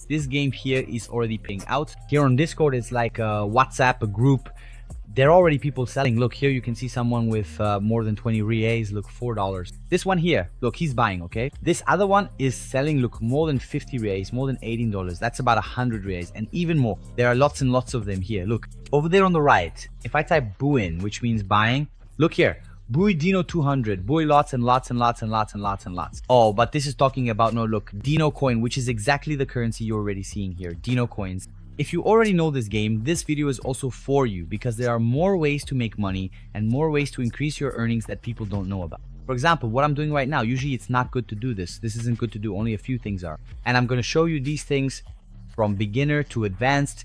This game here is already paying out. Here on Discord, it's like a WhatsApp, a group. There are already people selling. Look, here you can see someone with more than 20 reais. Look, $4. This one here, look, he's buying, okay? This other one is selling, look, more than 50 reais, more than $18. That's about 100 reais and even more. There are lots and lots of them here. Look, over there on the right, if I type buin, which means buying, look here. Bui Dino 200, Bui lots and lots and lots and lots and lots and lots. Oh, but this is talking about, no, look, Dino Coin, which is exactly the currency you're already seeing here, Dino Coins. If you already know this game, this video is also for you because there are more ways to make money and more ways to increase your earnings that people don't know about. For example, what I'm doing right now, usually it's not good to do this. This isn't good to do, only a few things are. And I'm going to show you these things from beginner to advanced,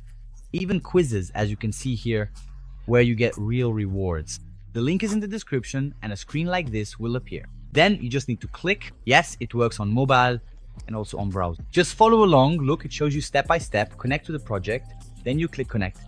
even quizzes, as you can see here, where you get real rewards. The link is in the description and a screen like this will appear. Then you just need to click. Yes, it works on mobile and also on browser. Just follow along. Look, it shows you step by step. Connect to the project. Then you click connect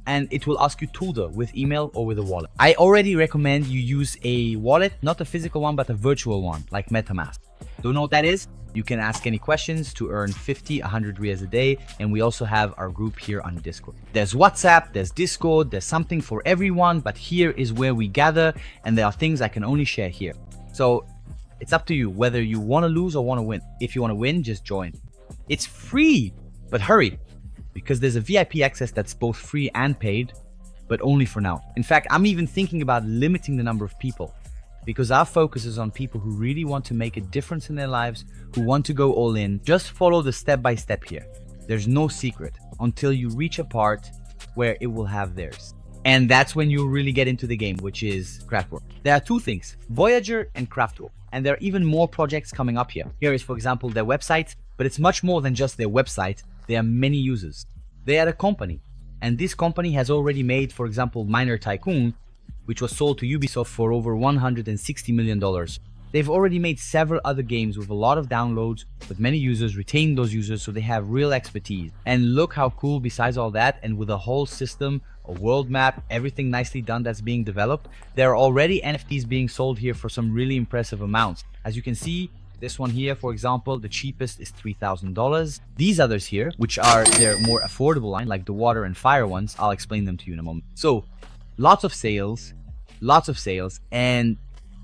and it will ask you Tulda with email or with a wallet. I already recommend you use a wallet, not a physical one, but a virtual one like MetaMask. Don't know what that is? You can ask any questions to earn 50, 100 reais a day. And we also have our group here on Discord. There's WhatsApp, there's Discord, there's something for everyone, but here is where we gather and there are things I can only share here. So it's up to you whether you want to lose or want to win. If you want to win, just join. It's free, but hurry because there's a VIP access that's both free and paid, but only for now. In fact, I'm even thinking about limiting the number of people because our focus is on people who really want to make a difference in their lives, who want to go all in. Just follow the step-by-step here. There's no secret until you reach a part where it will have theirs. And that's when you really get into the game, which is Craftwork. There are two things, Voyager and Craftwork. And there are even more projects coming up here. Here is, for example, their website, but it's much more than just their website. There are many users. They are a company. And this company has already made, for example, Miner Tycoon, which was sold to Ubisoft for over $160 million. They've already made several other games with a lot of downloads, with many users, retained those users, so they have real expertise. And look how cool, besides all that, and with a whole system, a world map, everything nicely done that's being developed, there are already NFTs being sold here for some really impressive amounts. As you can see, this one here, for example, the cheapest is $3,000. These others here, which are their more affordable line, like the water and fire ones, I'll explain them to you in a moment. So, lots of sales, and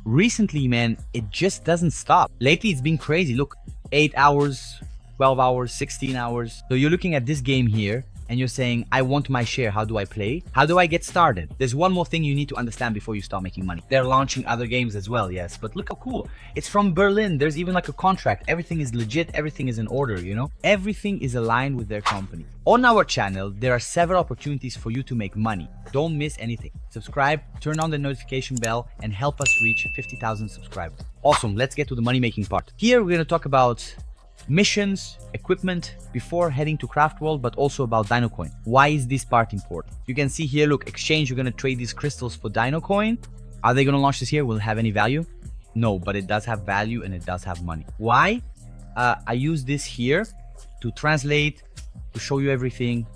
recently, man, it just doesn't stop. Lately, it's been crazy. Look, 8 hours, 12 hours, 16 hours. So you're looking at this game here and you're saying, I want my share. How do I play? How do I get started? There's one more thing you need to understand before you start making money. They're launching other games as well, yes, but look how cool. It's from Berlin. There's even like a contract. Everything is legit. Everything is in order, you know? Everything is aligned with their company. On our channel, there are several opportunities for you to make money. Don't miss anything. Subscribe, turn on the notification bell, and help us reach 50,000 subscribers. Awesome, let's get to the money-making part. Here, we're gonna talk about missions, equipment before heading to Craft World, but also about Dino Coin. Why is this part important? You can see here, look, exchange, you're gonna trade these crystals for Dino Coin. Are they gonna launch this here? Will it have any value? No, but it does have value and it does have money. Why? I use this here to translate, to show you everything,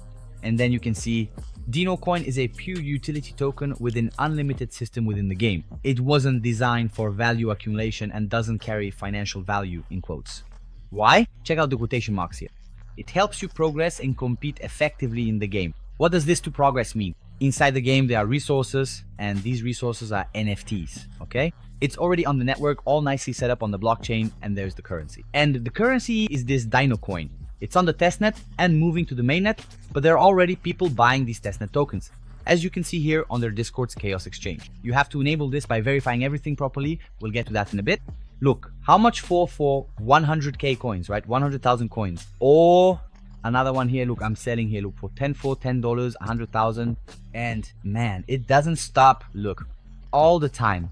and then you can see Dino Coin is a pure utility token with an unlimited system within the game. It wasn't designed for value accumulation and doesn't carry financial value, in quotes. Why? Check out the quotation marks here. It helps you progress and compete effectively in the game. What does this to progress mean? Inside the game, there are resources, and these resources are NFTs, okay? It's already on the network, all nicely set up on the blockchain, and there's the currency. And the currency is this Dino Coin. It's on the testnet and moving to the mainnet, but there are already people buying these testnet tokens. As you can see here on their Discord's Chaos Exchange. You have to enable this by verifying everything properly. We'll get to that in a bit. Look, how much for 100k coins, right? 100,000 coins. Or another one here, look, I'm selling here, look, for $10, 100,000. And man, it doesn't stop, look, all the time.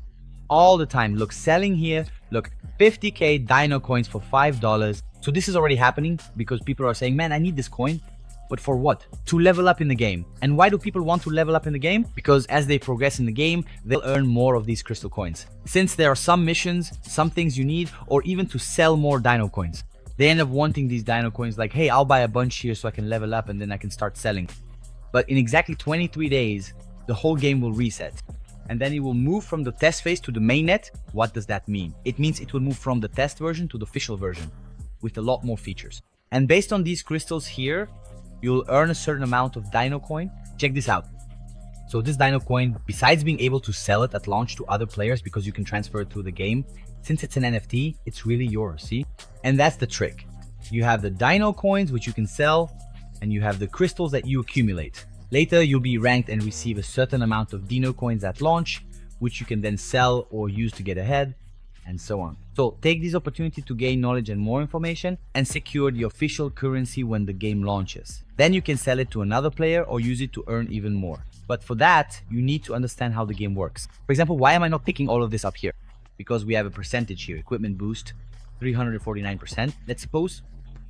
Look, selling here, look, 50k Dino Coins for $5. So this is already happening because people are saying, man, I need this coin. But for what? To level up in the game. And why do people want to level up in the game? Because as they progress in the game, they'll earn more of these crystal coins. Since there are some missions, some things you need, or even to sell more Dino Coins. They end up wanting these Dino Coins like, hey, I'll buy a bunch here so I can level up and then I can start selling. But in exactly 23 days, the whole game will reset. And then it will move from the test phase to the mainnet. What does that mean? It means it will move from the test version to the official version with a lot more features. And based on these crystals here, you'll earn a certain amount of Dino coin. Check this out. So this Dino coin, besides being able to sell it at launch to other players because you can transfer it through the game, since it's an NFT, it's really yours, see? And that's the trick. You have the Dino coins, which you can sell, and you have the crystals that you accumulate. Later, you'll be ranked and receive a certain amount of Dino coins at launch, which you can then sell or use to get ahead, and so on. So take this opportunity to gain knowledge and more information and secure the official currency when the game launches. Then you can sell it to another player or use it to earn even more. But for that, you need to understand how the game works. For example, why am I not picking all of this up here? Because we have a percentage here, equipment boost, 349%, let's suppose.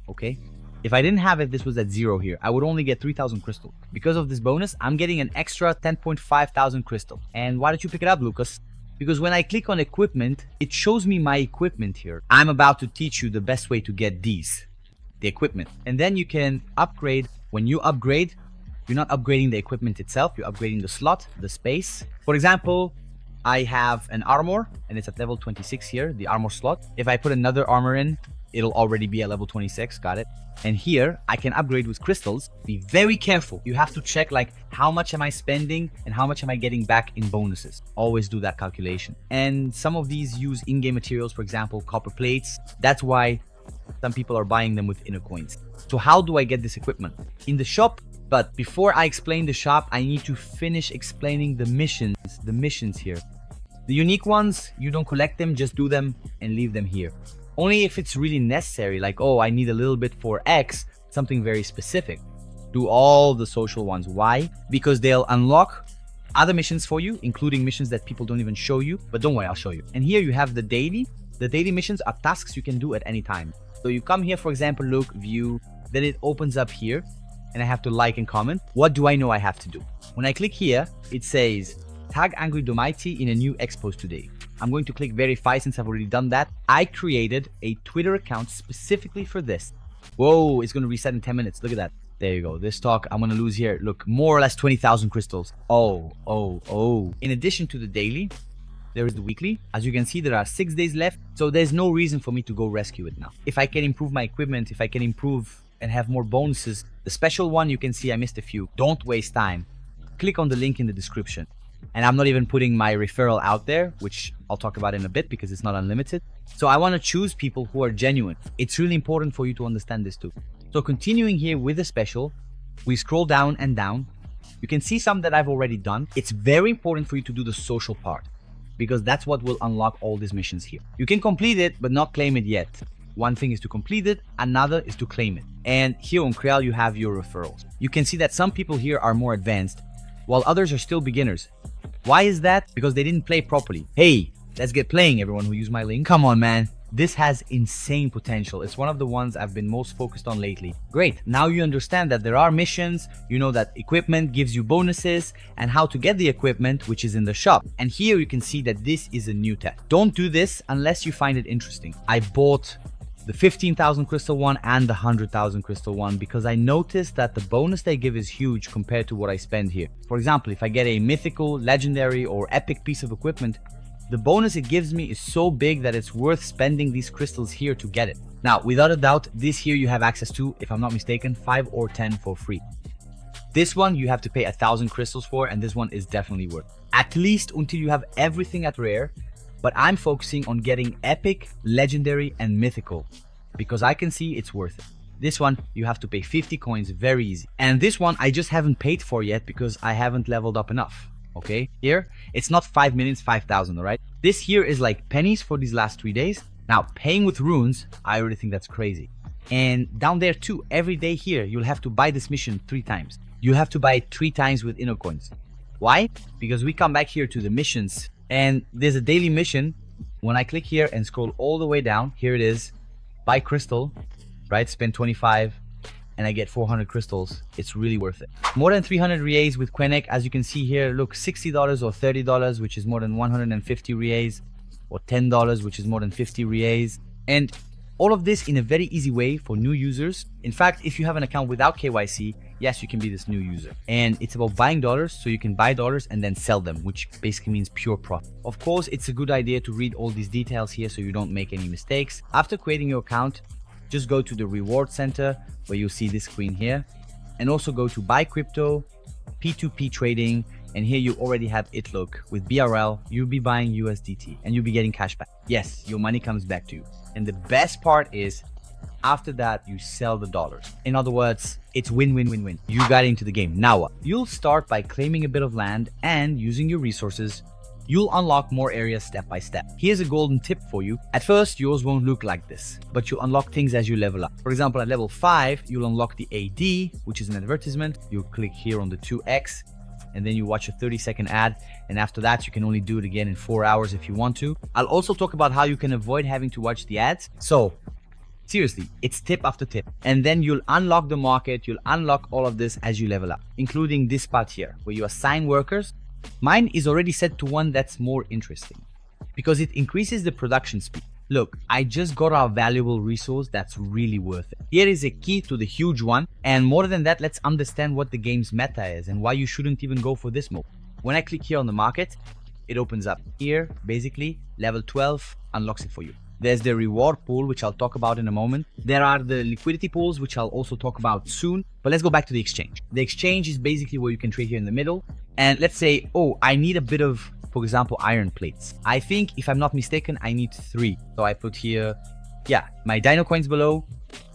Okay. If I didn't have it, this was at 0 here. I would only get 3,000 crystal. Because of this bonus, I'm getting an extra 10.5 thousand crystal. And why don't you pick it up, Lucas? Because when I click on equipment, it shows me my equipment here. I'm about to teach you the best way to get these, the equipment. And then you can upgrade. When you upgrade, you're not upgrading the equipment itself, you're upgrading the slot, the space. For example, I have an armor and it's at level 26 here, the armor slot. If I put another armor in, it'll already be at level 26, got it? And here I can upgrade with crystals. Be very careful. You have to check like how much am I spending and how much am I getting back in bonuses. Always do that calculation. And some of these use in-game materials, for example, copper plates. That's why some people are buying them with inner coins. So how do I get this equipment? In the shop. But before I explain the shop, I need to finish explaining the missions here. The unique ones, you don't collect them, just do them and leave them here. Only if it's really necessary, like, oh, I need a little bit for X, something very specific. Do all the social ones. Why? Because they'll unlock other missions for you, including missions that people don't even show you. But don't worry, I'll show you. And here you have the daily. The daily missions are tasks you can do at any time. So you come here, for example, look, view, then it opens up here. And I have to like and comment. What do I know I have to do? When I click here, it says, tag Angry Domighty in a new X post today. I'm going to click verify since I've already done that. I created a Twitter account specifically for this. Whoa, it's going to reset in 10 minutes. Look at that. There you go. This talk, I'm going to lose here. Look, more or less 20,000 crystals. Oh. In addition to the daily, there is the weekly. As you can see, there are 6 days left. So there's no reason for me to go rescue it now. If I can improve my equipment, if I can improve and have more bonuses, the special one, you can see I missed a few. Don't waste time. Click on the link in the description. And I'm not even putting my referral out there, which I'll talk about in a bit because it's not unlimited. So I want to choose people who are genuine. It's really important for you to understand this too. So continuing here with the special, we scroll down and down. You can see some that I've already done. It's very important for you to do the social part because that's what will unlock all these missions here. You can complete it, but not claim it yet. One thing is to complete it, another is to claim it. And here on Creal, you have your referrals. You can see that some people here are more advanced, while others are still beginners. Why is that? Because they didn't play properly. Hey, let's get playing, everyone who used my link. Come on, man. This has insane potential. It's one of the ones I've been most focused on lately. Great, now you understand that there are missions, you know that equipment gives you bonuses, and how to get the equipment, which is in the shop. And here you can see that this is a new test. Don't do this unless you find it interesting. I bought the 15,000 crystal one and the 100,000 crystal one because I noticed that the bonus they give is huge compared to what I spend here. For example, if I get a mythical, legendary, or epic piece of equipment, the bonus it gives me is so big that it's worth spending these crystals here to get it. Now, without a doubt, this here you have access to, if I'm not mistaken, 5 or 10 for free. This one you have to pay 1,000 crystals for, and this one is definitely worth it. At least until you have everything at rare. But I'm focusing on getting epic, legendary, and mythical because I can see it's worth it. This one, you have to pay 50 coins, very easy. And this one, I just haven't paid for yet because I haven't leveled up enough, okay? Here, it's not 5 minutes, 5,000, all right? This here is like pennies for these last 3 days. Now, paying with runes, I already think that's crazy. And down there too, every day here, you'll have to buy this mission 3 times. You have to buy it 3 times with inner coins. Why? Because we come back here to the missions. And there's a daily mission. When I click here and scroll all the way down, here it is, buy crystal, right? Spend 25 and I get 400 crystals. It's really worth it. More than 300 reais with CoinEx. As you can see here, look, $60 or $30, which is more than 150 reais, or $10, which is more than 50 reais. And all of this in a very easy way for new users. In fact, if you have an account without KYC, yes, you can be this new user. And it's about buying dollars, so you can buy dollars and then sell them, which basically means pure profit. Of course, it's a good idea to read all these details here so you don't make any mistakes. After creating your account, just go to the reward center where you see this screen here, and also go to buy crypto, P2P trading, and here you already have it. Look, with BRL, you'll be buying USDT and you'll be getting cash back. Yes, your money comes back to you. And the best part is, after that, you sell the dollars. In other words, it's win-win-win-win. You got into the game. Now what? You'll start by claiming a bit of land and using your resources. You'll unlock more areas step by step. Here's a golden tip for you. At first, yours won't look like this, but you'll unlock things as you level up. For example, at level 5, you'll unlock the AD, which is an advertisement. You'll click here on the 2x, and then you watch a 30-second ad. And after that, you can only do it again in 4 hours if you want to. I'll also talk about how you can avoid having to watch the ads. So, seriously, it's tip after tip. And then you'll unlock the market, you'll unlock all of this as you level up, including this part here, where you assign workers. Mine is already set to one that's more interesting, because it increases the production speed. Look, I just got our valuable resource that's really worth it. Here is a key to the huge one, and more than that, let's understand what the game's meta is and why you shouldn't even go for this mode. When I click here on the market, it opens up here. Basically, level 12 unlocks it for you. There's the reward pool, which I'll talk about in a moment. There are the liquidity pools, which I'll also talk about soon. But let's go back to the exchange. The exchange is basically where you can trade here in the middle. And let's say, oh, I need a bit of, for example, iron plates. I think, if I'm not mistaken, I need 3. So I put here, yeah, my Dino Coins below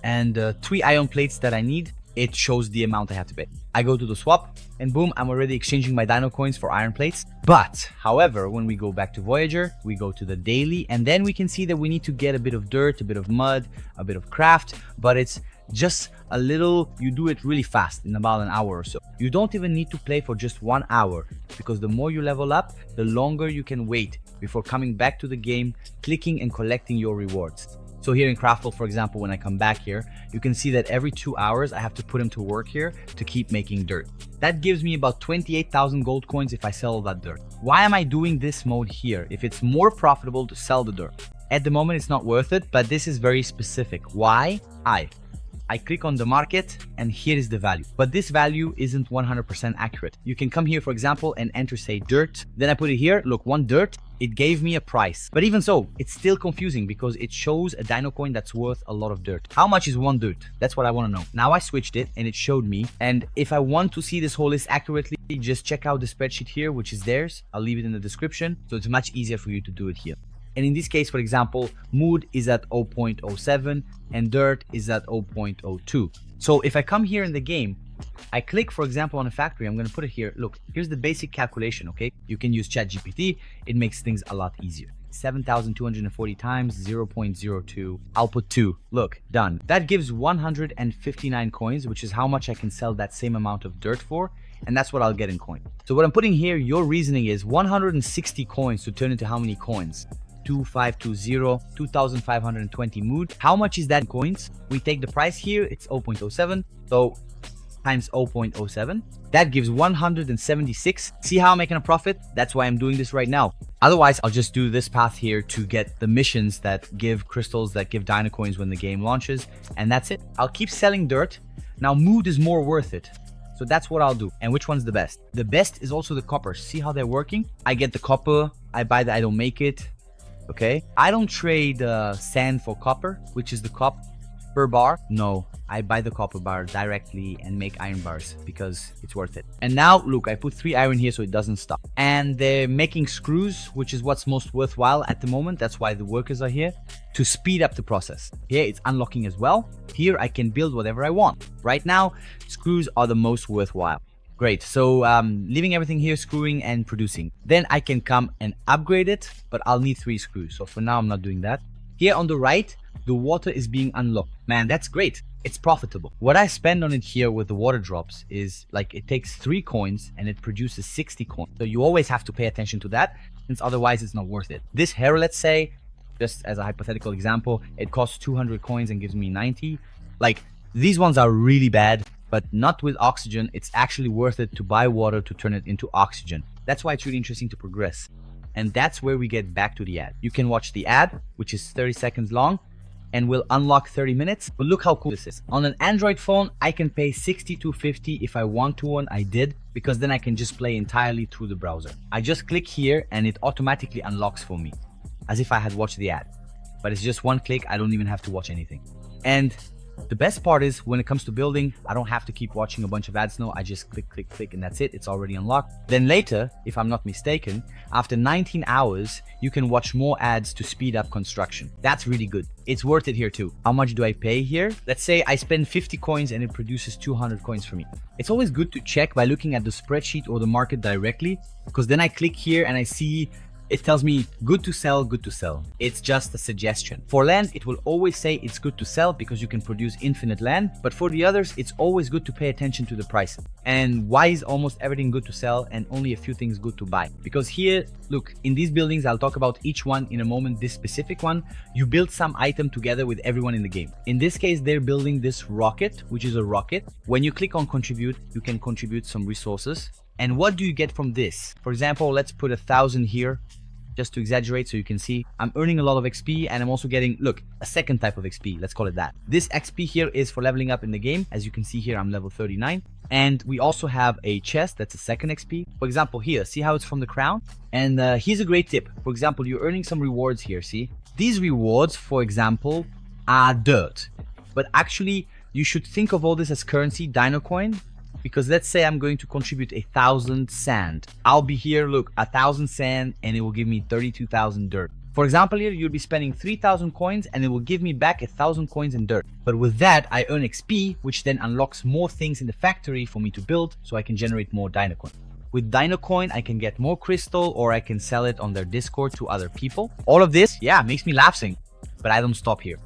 and 3 iron plates that I need. It shows the amount I have to pay. I go to the swap and boom, I'm already exchanging my Dino Coins for iron plates. But, however, when we go back to Voyager, we go to the daily, and then we can see that we need to get a bit of dirt, a bit of mud, a bit of craft, but it's just a little, you do it really fast in about an hour or so. You don't even need to play for just 1 hour, because the more you level up, the longer you can wait before coming back to the game, clicking and collecting your rewards. So here in Craftful, for example, when I come back here, you can see that every 2 hours I have to put him to work here to keep making dirt. That gives me about 28,000 gold coins if I sell all that dirt. Why am I doing this mode here if it's more profitable to sell the dirt? At the moment, it's not worth it, but this is very specific. Why? I click on the market and here is the value. But this value isn't 100% accurate. You can come here, for example, and enter, say, dirt. Then I put it here. Look, 1 dirt. It gave me a price. But even so, it's still confusing because it shows a Dino Coin that's worth a lot of dirt. How much is 1 dirt? That's what I want to know. Now I switched it and it showed me. And if I want to see this whole list accurately, just check out the spreadsheet here, which is theirs. I'll leave it in the description. So it's much easier for you to do it here. And in this case, for example, mood is at 0.07 and dirt is at 0.02. So if I come here in the game, I click, for example, on a factory, I'm going to put it here. Look, here's the basic calculation, okay? You can use ChatGPT. It makes things a lot easier. 7,240 times 0.02. I'll put 2. Look, done. That gives 159 coins, which is how much I can sell that same amount of dirt for. And that's what I'll get in coin. So what I'm putting here, your reasoning is 160 coins to turn into how many coins? 2520, 2,520 mood. How much is that in coins? We take the price here, it's 0.07. So times 0.07. That gives 176. See how I'm making a profit? That's why I'm doing this right now. Otherwise, I'll just do this path here to get the missions that give crystals, that give Dino Coins when the game launches. And that's it. I'll keep selling dirt. Now mood is more worth it. So that's what I'll do. And which one's the best? The best is also the copper. See how they're working? I get the copper. I buy the I don't make it. Okay, I don't trade sand for copper, which is the copper bar. No, I buy the copper bar directly and make iron bars because it's worth it. And now look, I put 3 iron here so it doesn't stop. And they're making screws, which is what's most worthwhile at the moment. That's why the workers are here, to speed up the process. Here it's unlocking as well. Here I can build whatever I want. Right now, screws are the most worthwhile. Great, so leaving everything here, screwing and producing. Then I can come and upgrade it, but I'll need 3 screws. So for now, I'm not doing that. Here on the right, the water is being unlocked. Man, that's great. It's profitable. What I spend on it here with the water drops is like it takes 3 coins and it produces 60 coins. So you always have to pay attention to that, since otherwise it's not worth it. This hair, let's say, just as a hypothetical example, it costs 200 coins and gives me 90. Like, these ones are really bad. But not with oxygen. It's actually worth it to buy water to turn it into oxygen. That's why it's really interesting to progress. And that's where we get back to the ad. You can watch the ad, which is 30 seconds long, and will unlock 30 minutes. But look how cool this is. On an Android phone, I can pay 62.50 if I want to, and I did, because then I can just play entirely through the browser. I just click here and it automatically unlocks for me, as if I had watched the ad. But it's just 1 click, I don't even have to watch anything. And the best part is when it comes to building, I don't have to keep watching a bunch of ads now. I just click, click, click, and that's it. It's already unlocked. Then later, if I'm not mistaken, after 19 hours, you can watch more ads to speed up construction. That's really good. It's worth it here too. How much do I pay here? Let's say I spend 50 coins and it produces 200 coins for me. It's always good to check by looking at the spreadsheet or the market directly, because then I click here and I see it tells me good to sell, good to sell. It's just a suggestion. For land, it will always say it's good to sell because you can produce infinite land. But for the others, it's always good to pay attention to the price. And why is almost everything good to sell and only a few things good to buy? Because here, look, in these buildings, I'll talk about each one in a moment. This specific one, you build some item together with everyone in the game. In this case, they're building this rocket, which is a rocket. When you click on contribute, you can contribute some resources. And what do you get from this? For example, let's put 1,000 here, just to exaggerate so you can see. I'm earning a lot of XP and I'm also getting, look, a second type of XP, let's call it that. This XP here is for leveling up in the game. As you can see here, I'm level 39. And we also have a chest, that's a second XP. For example, here, see how it's from the crown? And here's a great tip. For example, you're earning some rewards here, see? These rewards, for example, are dirt. But actually, you should think of all this as currency, Dino Coin. Because let's say I'm going to contribute 1,000 sand. I'll be here, look, 1,000 sand and it will give me 32,000 dirt. For example, here you'll be spending 3,000 coins and it will give me back 1,000 coins in dirt. But with that, I earn XP, which then unlocks more things in the factory for me to build so I can generate more Dino Coin. With Dino Coin, I can get more crystal or I can sell it on their Discord to other people. All of this, yeah, makes me laughing, but I don't stop here.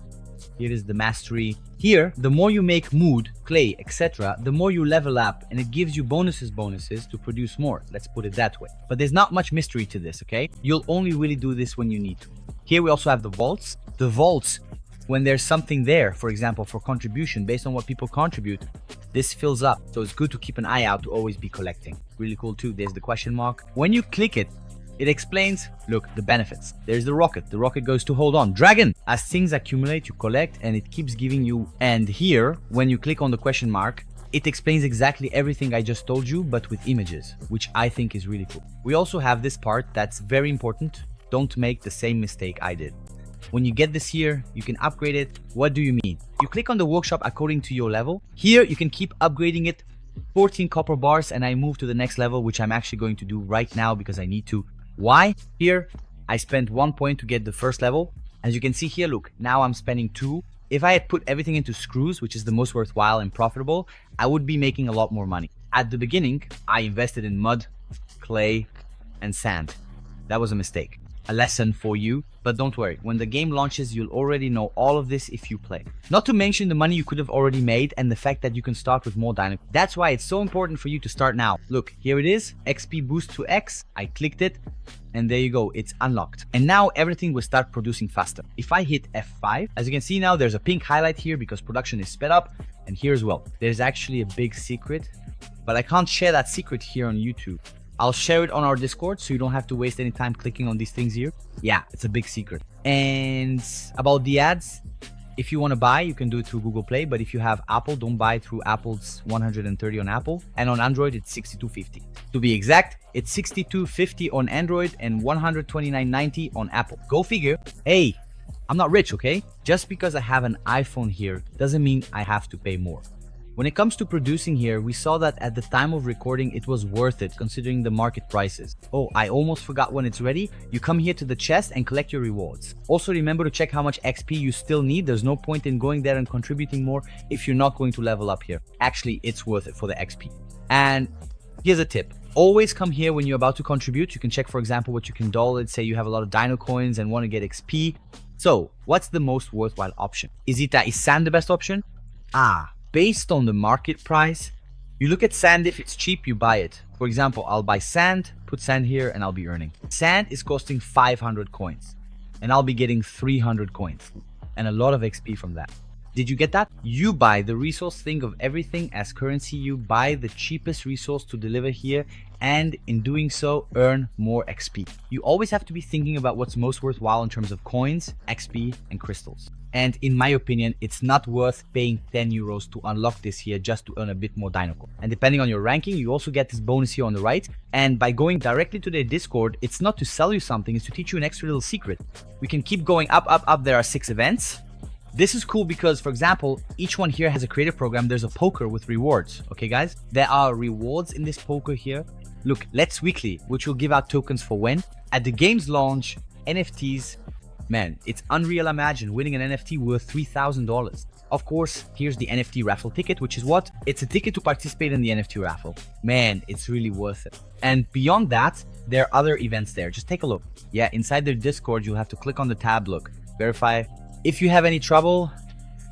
Here is the mastery. Here, the more you make mood, clay, etc., the more you level up and it gives you bonuses to produce more. Let's put it that way. But there's not much mystery to this, okay? You'll only really do this when you need to. Here we also have the vaults. The vaults, when there's something there, for example, for contribution, based on what people contribute, this fills up. So it's good to keep an eye out to always be collecting. Really cool too. There's the question mark. When you click it, it explains, look, the benefits. There's the rocket. The rocket goes to hold on. Dragon! As things accumulate, you collect and it keeps giving you. And here, when you click on the question mark, it explains exactly everything I just told you, but with images, which I think is really cool. We also have this part that's very important. Don't make the same mistake I did. When you get this here, you can upgrade it. What do you mean? You click on the workshop according to your level. Here, you can keep upgrading it. 14 copper bars and I move to the next level, which I'm actually going to do right now because I need to. Why? Here, I spent 1 point to get the first level. As you can see here, look, now I'm spending 2. If I had put everything into screws, which is the most worthwhile and profitable, I would be making a lot more money. At the beginning, I invested in mud, clay, and sand. That was a mistake. A lesson for you, but don't worry. When the game launches, you'll already know all of this if you play. Not to mention the money you could have already made and the fact that you can start with more Dino. That's why it's so important for you to start now. Look, here it is, XP boost to X. I clicked it and there you go, it's unlocked. And now everything will start producing faster. If I hit F5, as you can see now, there's a pink highlight here because production is sped up. And here as well, there's actually a big secret, but I can't share that secret here on YouTube. I'll share it on our Discord so you don't have to waste any time clicking on these things here. Yeah, it's a big secret. And about the ads, if you want to buy, you can do it through Google Play. But if you have Apple, don't buy through Apple's 130 on Apple. And on Android, it's 62.50. To be exact, it's 62.50 on Android and 129.90 on Apple. Go figure. Hey, I'm not rich, okay? Just because I have an iPhone here doesn't mean I have to pay more. When it comes to producing here, we saw that at the time of recording, it was worth it considering the market prices. Oh, I almost forgot when it's ready. You come here to the chest and collect your rewards. Also remember to check how much XP you still need. There's no point in going there and contributing more if you're not going to level up here. Actually, it's worth it for the XP. And here's a tip. Always come here when you're about to contribute. You can check, for example, what you can doll. Let's say you have a lot of Dino Coins and want to get XP. So, what's the most worthwhile option? Is sand the best option? Based on the market price, you look at sand. If it's cheap, you buy it. For example, I'll buy sand, put sand here, and I'll be earning. Sand is costing 500 coins, and I'll be getting 300 coins, and a lot of XP from that. Did you get that? You buy the resource, think of everything as currency. You buy the cheapest resource to deliver here, and in doing so, earn more XP. You always have to be thinking about what's most worthwhile in terms of coins, XP, and crystals. And in my opinion, it's not worth paying 10 euros to unlock this here just to earn a bit more Dino Coin. And depending on your ranking, you also get this bonus here on the right. And by going directly to their Discord, it's not to sell you something, it's to teach you an extra little secret. We can keep going up. There are 6 events. This is cool because, for example, each one here has a creative program. There's a poker with rewards. Okay, guys? There are rewards in this poker here. Look, Let's Weekly, which will give out tokens for when? At the game's launch, NFTs, man, it's unreal. Imagine winning an NFT worth $3,000. Of course, here's the NFT raffle ticket, which is what? It's a ticket to participate in the NFT raffle. Man, it's really worth it. And beyond that, there are other events there. Just take a look. Yeah, inside their Discord, you'll have to click on the tab, look, verify. If you have any trouble,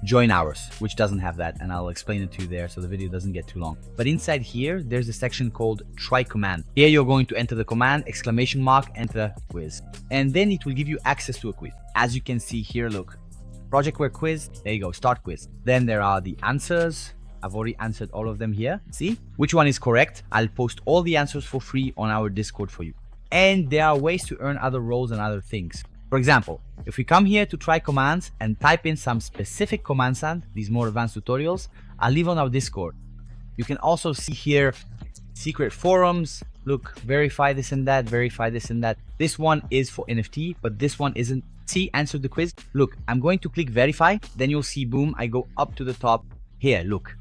join ours, which doesn't have that, and I'll explain it to you there so the video doesn't get too long. But inside here, there's a section called try command. Here you're going to enter the command, ! enter quiz. And then it will give you access to a quiz. As you can see here, look, project where quiz, there you go, start quiz. Then there are the answers. I've already answered all of them here. See which one is correct. I'll post all the answers for free on our Discord for you. And there are ways to earn other roles and other things. For example, if we come here to try commands and type in some specific commands and these more advanced tutorials, I'll leave on our Discord. You can also see here secret forums. Look, verify this and that, verify this and that. This one is for NFT, but this one isn't. See, answer the quiz. Look, I'm going to click verify. Then you'll see, boom, I go up to the top. Here, look.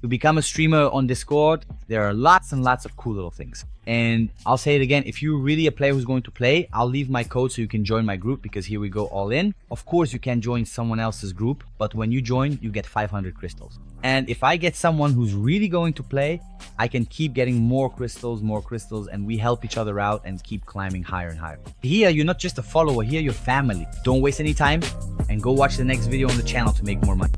To become a streamer on Discord, there are lots and lots of cool little things. And I'll say it again, if you're really a player who's going to play, I'll leave my code so you can join my group, because here we go all in. Of course, you can join someone else's group, but when you join, you get 500 crystals. And if I get someone who's really going to play, I can keep getting more crystals, and we help each other out and keep climbing higher and higher. Here, you're not just a follower, here you're family. Don't waste any time and go watch the next video on the channel to make more money.